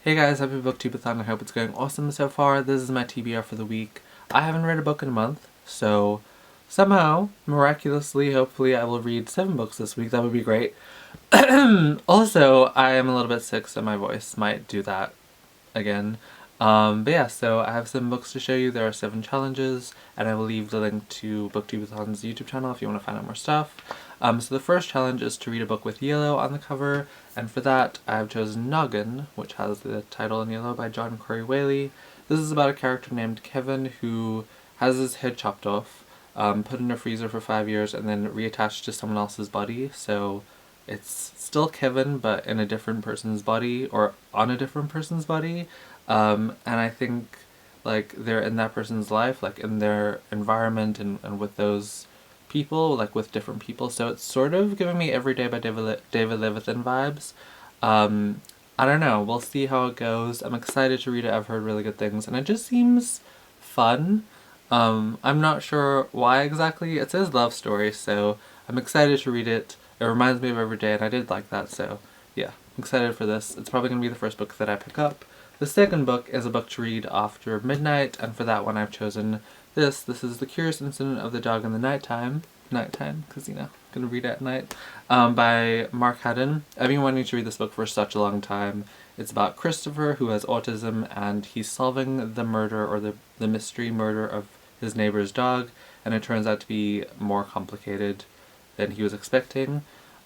Hey guys, happy Booktubeathon. I hope it's going awesome so far. This is my TBR for the week. I haven't read a book in a month, so somehow, miraculously, hopefully I will read 7 books this week. That would be great. Also, I am a little bit sick, so my voice might do that again. But yeah, so I have 7 books to show you. There are 7 challenges, and I will leave the link to Booktubeathon's YouTube channel if you want to find out more stuff. So the first challenge is to read a book with yellow on the cover, and for that I have chosen Noggin, which has the title in yellow by John Corey Whaley. This is about a character named Kevin who has his head chopped off, put in a freezer for 5 years, and then reattached to someone else's body, so it's still Kevin, but in a different person's body, or on a different person's body. And I think, like, they're in that person's life, like, in their environment and with those people, like, with different people. So it's sort of giving me Every Day by David Levithan vibes. I don't know. We'll see how it goes. I'm excited to read it. I've heard really good things, and it just seems fun. I'm not sure why exactly. It says love story, so I'm excited to read it. It reminds me of Every Day, and I did like that, so yeah, I'm excited for this. It's probably going to be the first book that I pick up. The second book is a book to read after midnight, and for that one I've chosen this. This is The Curious Incident of the Dog in the Nighttime, because, you know, I'm going to read it at night, by Mark Haddon. I've been wanting to read this book for such a long time. It's about Christopher, who has autism, and he's solving the murder, or the mystery murder of his neighbor's dog, and it turns out to be more complicated than he was expecting.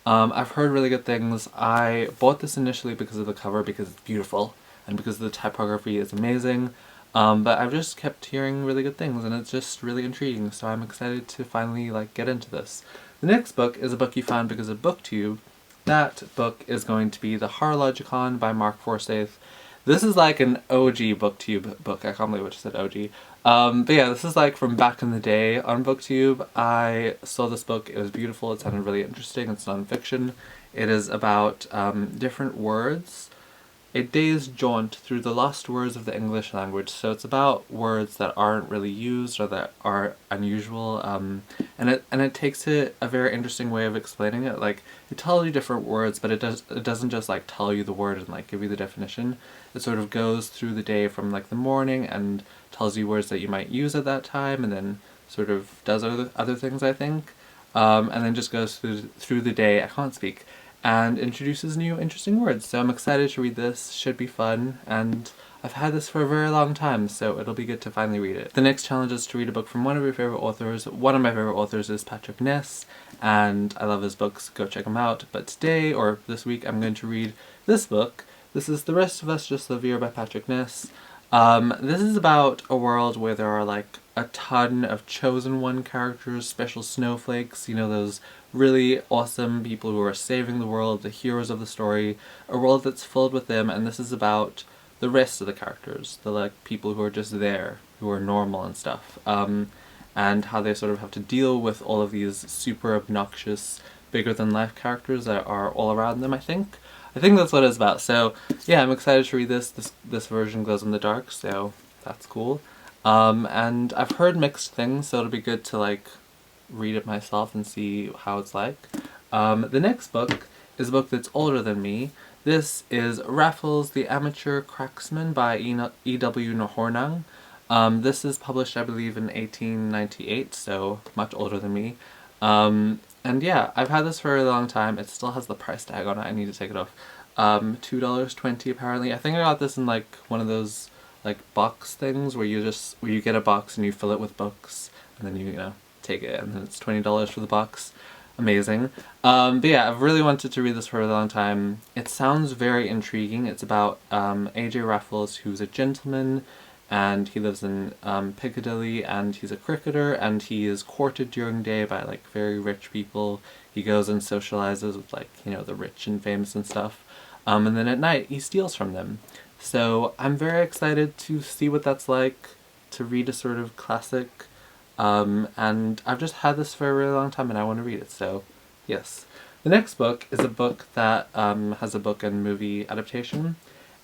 I've heard really good things. I bought this initially because of the cover, because it's beautiful, and because the typography is amazing, but I've just kept hearing really good things, and it's just really intriguing, so I'm excited to finally, like, get into this. The next book is a book you found because of Booktube. That book is going to be The Horologicon by Mark Forsyth. This is like an OG Booktube book. I can't believe I just said OG. But yeah, this is like from back in the day on Booktube. I saw this book, it was beautiful, it sounded really interesting, it's non-fiction. It is about different words. A day's jaunt through the lost words of the English language. So it's about words that aren't really used or that are unusual, and it takes it a very interesting way of explaining it. Like, it tells you different words, but it doesn't just like tell you the word and like give you the definition. It sort of goes through the day from like the morning and tells you words that you might use at that time, and then sort of does other things, I think, and then just goes through the day. I can't speak. And introduces new interesting words. So I'm excited to read this. Should be fun, and I've had this for a very long time, so it'll be good to finally read it. The next challenge is to read a book from one of your favorite authors. One of my favorite authors is Patrick Ness, and I love his books. Go check them out. But today, or this week, I'm going to read this book. This is The Rest of Us Just Live Here by Patrick Ness. This is about a world where there are like a ton of chosen one characters, special snowflakes, you know, those really awesome people who are saving the world, the heroes of the story, a world that's filled with them, and this is about the rest of the characters, the like people who are just there, who are normal and stuff, and how they sort of have to deal with all of these super obnoxious, bigger than life characters that are all around them, I think. I think that's what it's about. So yeah, I'm excited to read this. This version glows in the dark, so that's cool. And I've heard mixed things, so it'll be good to like read it myself and see how it's like. The next book is a book that's older than me. This is Raffles the Amateur Cracksman by E.W. Nahornang. This is published, I believe, in 1898, so much older than me. And yeah, I've had this for a long time. It still has the price tag on it. I need to take it off. $2.20 apparently. I think I got this in like one of those like box things where you get a box and you fill it with books, and then you know, take it, and then it's $20 for the box. Amazing. But yeah, I've really wanted to read this for a long time. It sounds very intriguing. It's about A.J. Raffles, who's a gentleman, and he lives in Piccadilly, and he's a cricketer, and he is courted during day by like very rich people. He goes and socializes with like, you know, the rich and famous and stuff, and then at night he steals from them. So I'm very excited to see what that's like, to read a sort of classic, and I've just had this for a really long time and I want to read it, so yes. The next book is a book that has a book and movie adaptation.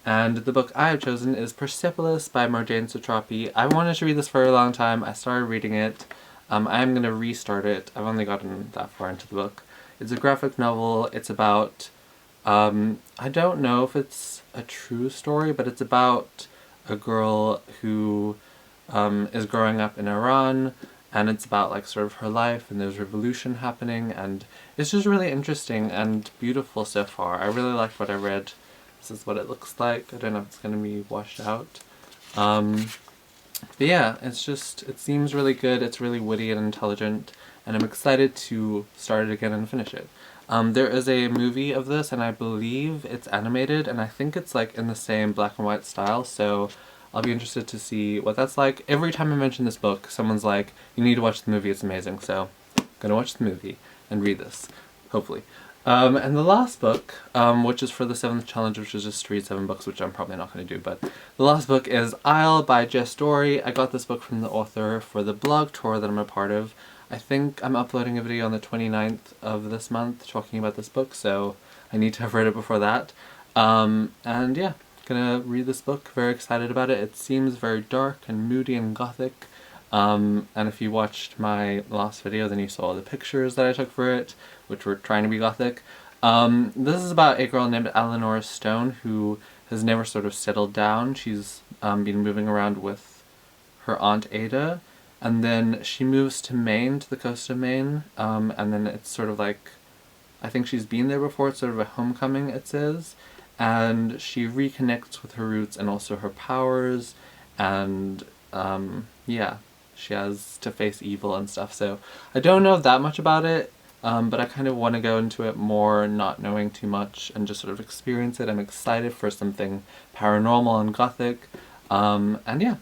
And the book I have chosen is Persepolis by Marjane Satrapi. I wanted to read this for a long time. I started reading it. I am going to restart it. I've only gotten that far into the book. It's a graphic novel. It's about I don't know if it's a true story, but it's about a girl who is growing up in Iran, and it's about like sort of her life, and there's revolution happening, and it's just really interesting and beautiful so far. I really liked what I read. This is what it looks like. I don't know if it's going to be washed out. But yeah, it seems really good. It's really witty and intelligent, and I'm excited to start it again and finish it. There is a movie of this, and I believe it's animated, and I think it's like in the same black and white style, so I'll be interested to see what that's like. Every time I mention this book, someone's like, you need to watch the movie, it's amazing, so I'm gonna watch the movie and read this, hopefully. And the last book, which is for the 7th challenge, which is just to read 7 books, which I'm probably not going to do, but the last book is Isle by Jess Story. I got this book from the author for the blog tour that I'm a part of. I think I'm uploading a video on the 29th of this month talking about this book, so I need to have read it before that. And yeah, gonna read this book, very excited about it. It seems very dark and moody and gothic. And if you watched my last video, then you saw the pictures that I took for it, which were trying to be gothic. This is about a girl named Eleanor Stone who has never sort of settled down. She's been moving around with her aunt Ada, and then she moves to Maine, to the coast of Maine, and then it's sort of like, I think she's been there before, it's sort of a homecoming, it says, and she reconnects with her roots and also her powers, and yeah, she has to face evil and stuff, so I don't know that much about it, but I kind of want to go into it more, not knowing too much, and just sort of experience it. I'm excited for something paranormal and gothic, and yeah,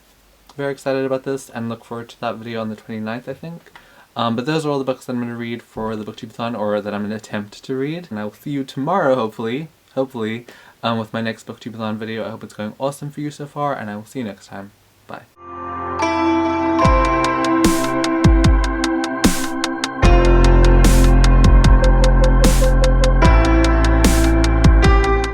very excited about this, and look forward to that video on the 29th, I think. But those are all the books that I'm going to read for the Booktubeathon, or that I'm going to attempt to read, and I will see you tomorrow, hopefully, with my next Booktubeathon video. I hope it's going awesome for you so far, and I will see you next time. Bye.